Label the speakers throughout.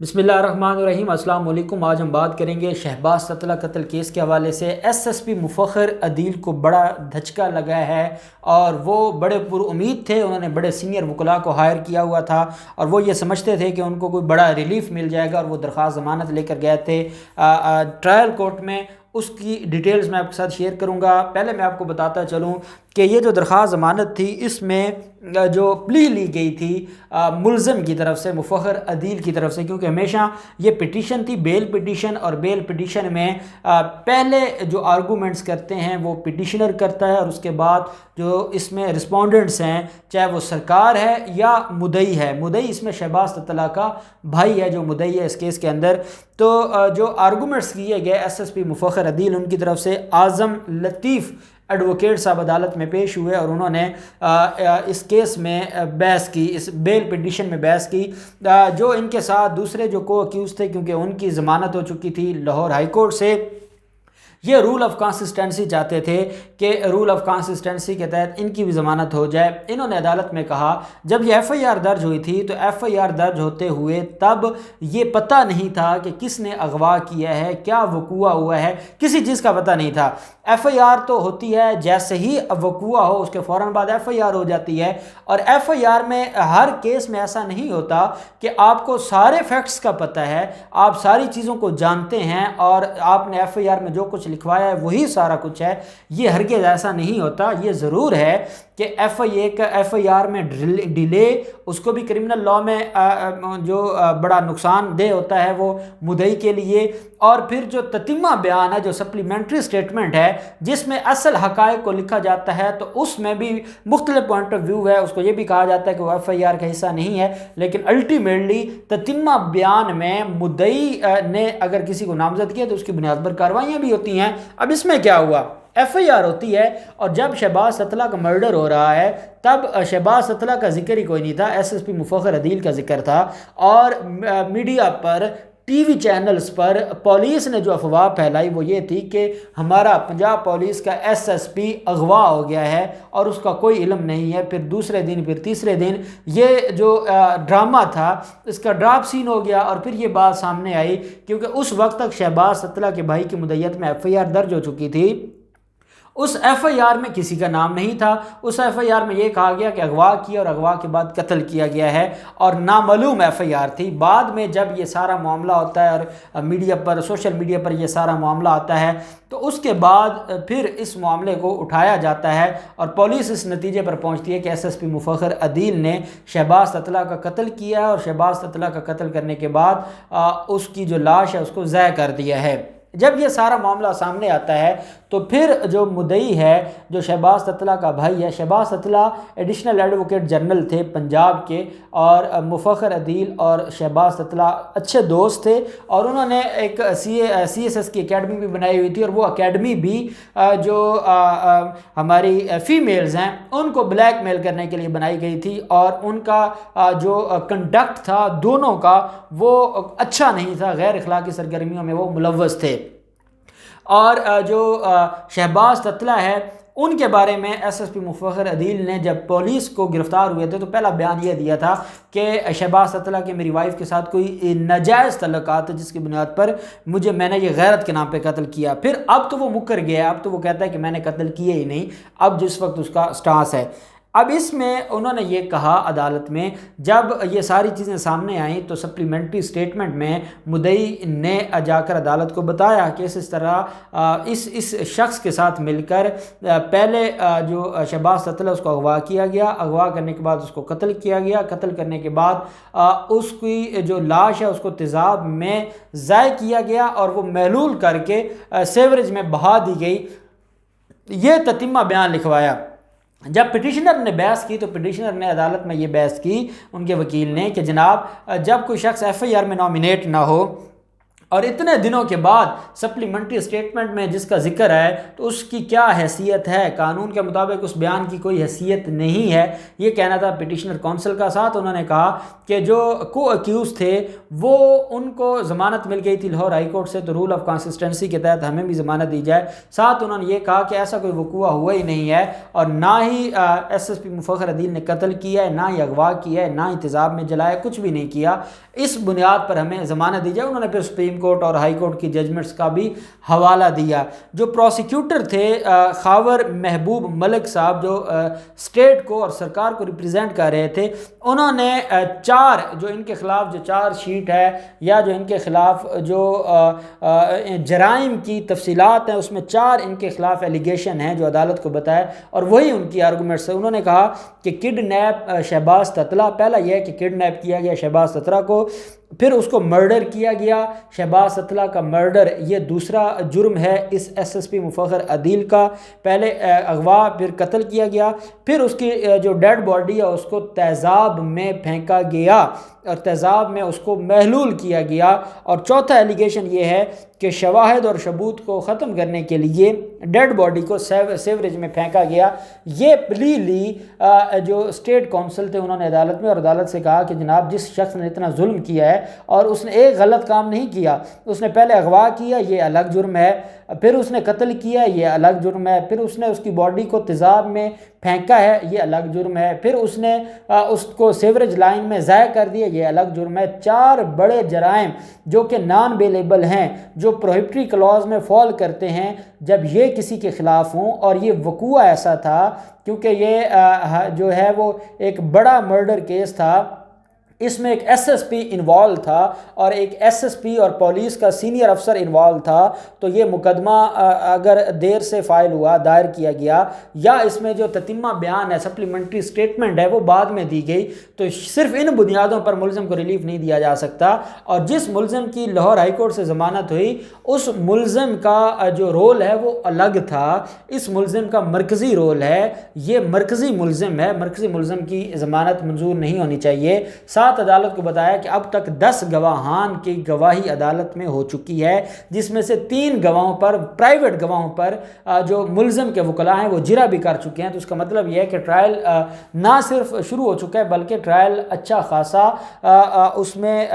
Speaker 1: بسم اللہ الرحمن الرحیم۔ السلام علیکم۔ آج ہم بات کریں گے شہباز ستلہ قتل کیس کے حوالے سے۔ ایس ایس پی مفخر عدیل کو بڑا دھچکا لگا ہے اور وہ بڑے پر امید تھے، انہوں نے بڑے سینئر وکلاء کو ہائر کیا ہوا تھا اور وہ یہ سمجھتے تھے کہ ان کو کوئی بڑا ریلیف مل جائے گا، اور وہ درخواست ضمانت لے کر گئے تھے ٹرائل کورٹ میں۔ اس کی ڈیٹیلز میں آپ کے ساتھ شیئر کروں گا۔ پہلے میں آپ کو بتاتا چلوں کہ یہ جو درخواست ضمانت تھی، اس میں جو پلی لی گئی تھی ملزم کی طرف سے، مفخر عدیل کی طرف سے، کیونکہ ہمیشہ یہ پٹیشن تھی بیل پٹیشن، اور بیل پٹیشن میں پہلے جو آرگومنٹس کرتے ہیں وہ پٹیشنر کرتا ہے، اور اس کے بعد جو اس میں رسپونڈنٹس ہیں، چاہے وہ سرکار ہے یا مدعی ہے۔ مدعی اس میں شہباز ستلہ کا بھائی ہے جو مدعی ہے اس کیس کے اندر۔ تو جو آرگومنٹس کیے گئے ایس ایس پی مفخر عدیل ان کی طرف سے، اعظم لطیف ایڈوکیٹ صاحب عدالت میں پیش ہوئے اور انہوں نے اس کیس میں بحث کی، اس بیل پٹیشن میں بحث کی۔ جو ان کے ساتھ دوسرے جو کو اکیوز تھے، کیونکہ ان کی ضمانت ہو چکی تھی لاہور ہائی کورٹ سے، یہ رول آف کنسسٹنسی چاہتے تھے کہ رول آف کنسسٹنسی کے تحت ان کی بھی ضمانت ہو جائے۔ انہوں نے عدالت میں کہا، جب یہ ایف آئی آر درج ہوئی تھی تو ایف آئی آر درج ہوتے ہوئے تب یہ پتہ نہیں تھا کہ کس نے اغوا کیا ہے، کیا وقوع ہوا ہے، کسی چیز کا پتہ نہیں تھا۔ ایف آئی آر تو ہوتی ہے جیسے ہی وقوع ہو اس کے فوراً بعد ایف آئی آر ہو جاتی ہے، اور ایف آئی آر میں ہر کیس میں ایسا نہیں ہوتا کہ آپ کو سارے فیکٹس کا پتہ ہے، آپ ساری چیزوں کو جانتے ہیں اور آپ نے ایف آئی آر میں جو کچھ لکھوایا ہے وہی سارا کچھ ہے۔ یہ ہرگز ایسا نہیں ہوتا۔ یہ ضرور ہے کہ ایف آئی آر میں ڈیلے، اس کو بھی کرمنل لاء میں جو بڑا نقصان دہ ہوتا ہے وہ مدعی کے لیے، اور پھر جو تتمہ بیان ہے، جو سپلیمنٹری سٹیٹمنٹ ہے جس میں اصل حقائق کو لکھا جاتا ہے، تو اس میں بھی مختلف پوائنٹ آف ویو ہے۔ اس کو یہ بھی کہا جاتا ہے کہ وہ ایف آئی آر کا حصہ نہیں ہے، لیکن الٹیمیٹلی تتمہ بیان میں مدعی نے اگر کسی کو نامزد کیا تو اس کی بنیاد پر کارروائیاں بھی ہوتی ہیں۔ اب اس میں کیا ہوا، ایف آئی آر ہوتی ہے، اور جب شہباز ستلہ کا مرڈر ہو رہا ہے تب شہباز ستلہ کا ذکر ہی کوئی نہیں تھا، ایس ایس پی مفخر عدیل کا ذکر تھا، اور میڈیا پر، ٹی وی چینلز پر پولیس نے جو افواہ پھیلائی وہ یہ تھی کہ ہمارا پنجاب پولیس کا ایس ایس پی اغوا ہو گیا ہے اور اس کا کوئی علم نہیں ہے۔ پھر دوسرے دن، پھر تیسرے دن یہ جو ڈرامہ تھا اس کا ڈراپ سین ہو گیا، اور پھر یہ بات سامنے آئی کیونکہ اس وقت تک شہباز ستلہ کے بھائی کی مدعیت میں ایف آئی آر درج ہو چکی تھی۔ اس ایف آئی آر میں کسی کا نام نہیں تھا، اس ایف آئی آر میں یہ کہا گیا کہ اغوا کیا اور اغوا کے بعد قتل کیا گیا ہے، اور نامعلوم ایف آئی آر تھی۔ بعد میں جب یہ سارا معاملہ ہوتا ہے اور میڈیا پر، سوشل میڈیا پر یہ سارا معاملہ آتا ہے، تو اس کے بعد پھر اس معاملے کو اٹھایا جاتا ہے اور پولیس اس نتیجے پر پہنچتی ہے کہ ایس ایس پی مفخر عدیل نے شہباز ستلہ کا قتل کیا ہے، اور شہباز ستلہ کا قتل کرنے کے بعد اس کی جو لاش ہے اس کو ضائع کر دیا ہے۔ جب یہ سارا معاملہ سامنے آتا ہے تو پھر جو مدعی ہے، جو شہباز ستلہ کا بھائی ہے، شہباز ستلہ ایڈیشنل ایڈوکیٹ جنرل تھے پنجاب کے، اور مفخر عدیل اور شہباز ستلہ اچھے دوست تھے، اور انہوں نے ایک سی ایس ایس کی اکیڈمی بھی بنائی ہوئی تھی، اور وہ اکیڈمی بھی جو ہماری فیمیلز ہیں ان کو بلیک میل کرنے کے لیے بنائی گئی تھی، اور ان کا جو کنڈکٹ تھا دونوں کا وہ اچھا نہیں تھا، غیر اخلاقی سرگرمیوں میں وہ ملوث تھے۔ اور جو شہباز ستلہ ہے ان کے بارے میں ایس ایس پی مفخر عدیل نے جب پولیس کو گرفتار ہوئے تھے تو پہلا بیان یہ دیا تھا کہ شہباز ستلہ کے میری وائف کے ساتھ کوئی ناجائز تعلقات ہے، جس کی بنیاد پر میں نے یہ غیرت کے نام پہ قتل کیا۔ پھر اب تو وہ مکر گیا، اب تو وہ کہتا ہے کہ میں نے قتل کیے ہی نہیں، اب جس وقت اس کا سٹانس ہے۔ اب اس میں انہوں نے یہ کہا عدالت میں، جب یہ ساری چیزیں سامنے آئیں تو سپلیمنٹری سٹیٹمنٹ میں مدعی نے جا کر عدالت کو بتایا کہ اس طرح اس شخص کے ساتھ مل کر پہلے جو شہباز ستلہ اس کو اغوا کیا گیا، اغوا کرنے کے بعد اس کو قتل کیا گیا، قتل کرنے کے بعد اس کی جو لاش ہے اس کو تیزاب میں ضائع کیا گیا اور وہ محلول کر کے سیوریج میں بہا دی گئی۔ یہ تتمہ بیان لکھوایا۔ جب پٹیشنر نے بحث کی تو پٹیشنر نے عدالت میں یہ بحث کی، ان کے وکیل نے، کہ جناب جب کوئی شخص ایف آئی آر میں نامینیٹ نہ ہو اور اتنے دنوں کے بعد سپلیمنٹری اسٹیٹمنٹ میں جس کا ذکر ہے تو اس کی کیا حیثیت ہے؟ قانون کے مطابق اس بیان کی کوئی حیثیت نہیں ہے، یہ کہنا تھا پٹیشنر کونسل کا۔ ساتھ انہوں نے کہا کہ جو کو اکیوز تھے وہ ان کو ضمانت مل گئی تھی لاہور ہائی کورٹ سے، تو رول آف کنسسٹنسی کے تحت ہمیں بھی ضمانت دی جائے۔ ساتھ انہوں نے یہ کہا کہ ایسا کوئی وقوع ہوا ہی نہیں ہے، اور نہ ہی ایس ایس پی مفخر عدیل نے قتل کیا ہے، نہ ہی اغوا کیا ہے، نہ ہی تیزاب میں جلایا، کچھ بھی نہیں کیا، اس بنیاد پر ہمیں ضمانت دی جائے۔ انہوں نے پھر سپریم کورٹ اور ہائی کورٹ کی ججمنٹس کا بھی حوالہ دیا۔ جو پروسیکیوٹر تھے خاور محبوب ملک صاحب، جو اسٹیٹ کو اور سرکار کو ریپریزنٹ کر رہے تھے، انہوں نے جو ان کے خلاف جو چارج شیٹ ہے یا جو ان کے خلاف جو جرائم کی تفصیلات ہیں، اس میں 4 ان کے خلاف ایلیگیشن ہیں جو عدالت کو بتائے، اور وہی ان کی آرگومنٹس ہے۔ انہوں نے کہا کہ کڈنیپ شہباز تتلہ، پہلا یہ ہے کہ کڈنیپ کیا گیا شہباز تتلہ کو، پھر اس کو مرڈر کیا گیا، شہباز تتلہ کا مرڈر یہ دوسرا جرم ہے اس ایس ایس پی مفخر عدیل کا۔ پہلے اغوا، پھر قتل کیا گیا، پھر اس کی جو ڈیڈ باڈی ہے اس کو تیزاب میں پھینکا گیا اور تیزاب میں اس کو محلول کیا گیا، اور چوتھا ایلیگیشن یہ ہے کہ شواہد اور ثبوت کو ختم کرنے کے لیے ڈیڈ باڈی کو سیوریج میں پھینکا گیا۔ یہ پلی لی جو اسٹیٹ کونسل تھے انہوں نے عدالت میں، اور عدالت سے کہا کہ جناب جس شخص نے اتنا ظلم کیا ہے اور اس نے ایک غلط کام نہیں کیا، اس نے پہلے اغوا کیا، یہ الگ جرم ہے، پھر اس نے قتل کیا، یہ الگ جرم ہے، پھر اس نے اس کی باڈی کو تیزاب میں پھینکا ہے، یہ الگ جرم ہے، پھر اس نے اس کو سیوریج لائن میں ضائع کر دیا، یہ الگ جرم ہے۔ 4 بڑے جرائم جو کہ نان بیلیبل ہیں، جو پروہیبٹری کلاز میں فال کرتے ہیں، جب یہ کسی کے خلاف ہوں، اور یہ وقوع ایسا تھا کیونکہ یہ جو ہے وہ ایک بڑا مرڈر کیس تھا، اس میں ایک ایس ایس پی انوالو تھا اور ایک ایس ایس پی اور پولیس کا سینئر افسر انوالو تھا، تو یہ مقدمہ اگر دیر سے فائل ہوا، دائر کیا گیا، یا اس میں جو تتمہ بیان ہے، سپلیمنٹری اسٹیٹمنٹ ہے، وہ بعد میں دی گئی، تو صرف ان بنیادوں پر ملزم کو ریلیف نہیں دیا جا سکتا۔ اور جس ملزم کی لاہور ہائی کورٹ سے ضمانت ہوئی، اس ملزم کا جو رول ہے وہ الگ تھا، اس ملزم کا مرکزی رول ہے، یہ مرکزی ملزم ہے، مرکزی ملزم کی ضمانت منظور نہیں ہونی چاہیے۔ عدالت کو بتایا کہ اب تک 10 گواہان کی گواہی عدالت میں ہو چکی ہے، جس میں سے 3 گواہوں پر، پرائیویٹ گواہوں پر جو ملزم کے وکلاء ہیں وہ جرا بھی کر چکے ہیں۔ تو اس کا مطلب یہ ہے کہ ٹرائل نہ صرف شروع ہو چکا ہے بلکہ ٹرائل اچھا خاصا اس میں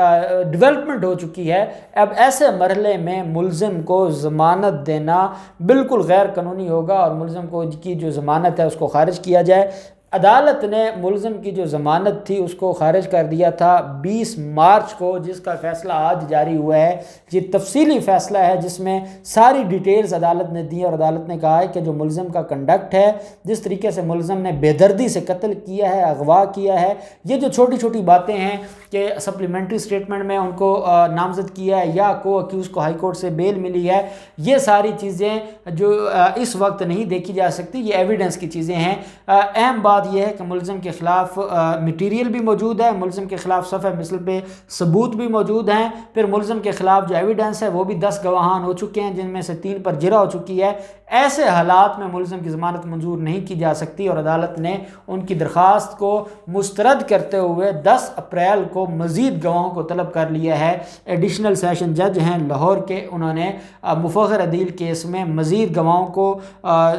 Speaker 1: ڈیولپمنٹ ہو چکی ہے۔ اب ایسے مرحلے میں ملزم کو ضمانت دینا بالکل غیر قانونی ہوگا، اور ملزم کو کی جو ضمانت ہے اس کو خارج کیا جائے۔ عدالت نے ملزم کی جو ضمانت تھی اس کو خارج کر دیا تھا 20 مارچ کو، جس کا فیصلہ آج جاری ہوا ہے۔ یہ تفصیلی فیصلہ ہے جس میں ساری ڈیٹیلز عدالت نے دی، اور عدالت نے کہا ہے کہ جو ملزم کا کنڈکٹ ہے، جس طریقے سے ملزم نے بے دردی سے قتل کیا ہے، اغوا کیا ہے، یہ جو چھوٹی چھوٹی باتیں ہیں کہ سپلیمنٹری اسٹیٹمنٹ میں ان کو نامزد کیا ہے یا کو اکیوز کو ہائی کورٹ سے بیل ملی ہے، یہ ساری چیزیں جو اس وقت نہیں دیکھی جا سکتی، یہ ایویڈنس کی چیزیں ہیں۔ اہم بات یہ ہے کہ ملزم کے خلاف مٹیریل بھی موجود ہے، ملزم کے خلاف صفحہ مثل پہ ثبوت بھی موجود ہیں، پھر ملزم کے خلاف جو ایویڈنس ہے وہ بھی 10 گواہان ہو چکے ہیں، جن میں سے 3 پر جرا ہو چکی ہے۔ ایسے حالات میں ملزم کی ضمانت منظور نہیں کی جا سکتی، اور عدالت نے ان کی درخواست کو مسترد کرتے ہوئے 10 اپریل کو مزید گواہوں کو طلب کر لیا ہے۔ ایڈیشنل سیشن جج ہیں لاہور کے، انہوں نے مفخر عدیل کیس میں مزید گواہوں کو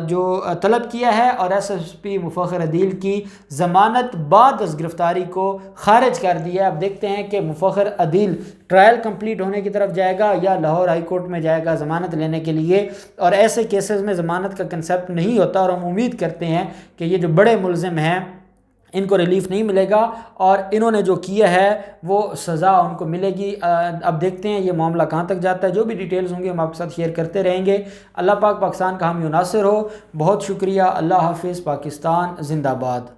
Speaker 1: جو طلب کیا ہے، اور ایس ایس پی مفخر عدیل کی ضمانت بعد از گرفتاری کو خارج کر دیا۔ اب دیکھتے ہیں کہ مفخر عدیل ٹرائل کمپلیٹ ہونے کی طرف جائے گا یا لاہور ہائی کورٹ میں جائے گا ضمانت لینے کے لیے، اور ایسے کیسز میں ضمانت کا کنسیپٹ نہیں ہوتا، اور ہم امید کرتے ہیں کہ یہ جو بڑے ملزم ہیں ان کو ریلیف نہیں ملے گا، اور انہوں نے جو کیا ہے وہ سزا ان کو ملے گی۔ اب دیکھتے ہیں یہ معاملہ کہاں تک جاتا ہے، جو بھی ڈیٹیلز ہوں گے ہم آپ کے ساتھ شیئر کرتے رہیں گے۔ اللہ پاک پاکستان کا حامی و ناصر ہو۔ بہت شکریہ۔ اللہ حافظ۔ پاکستان زندہ باد۔